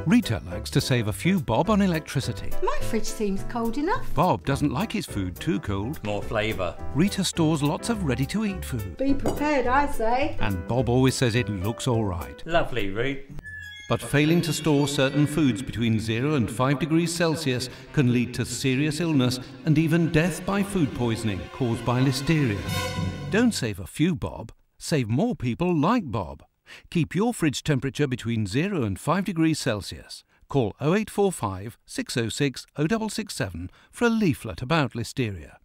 Rita likes to save a few bob on electricity. My fridge seems cold enough. Bob doesn't like his food too cold. More flavour. Rita stores lots of ready-to-eat food. Be prepared, I say. And Bob always says it looks all right. Lovely, Rita. But failing to store certain foods between 0 and 5 degrees Celsius can lead to serious illness and even death by food poisoning caused by listeria. Don't save a few bob, save more people like Bob. Keep your fridge temperature between 0 and 5 degrees Celsius. Call 0845 606 0667 for a leaflet about listeria.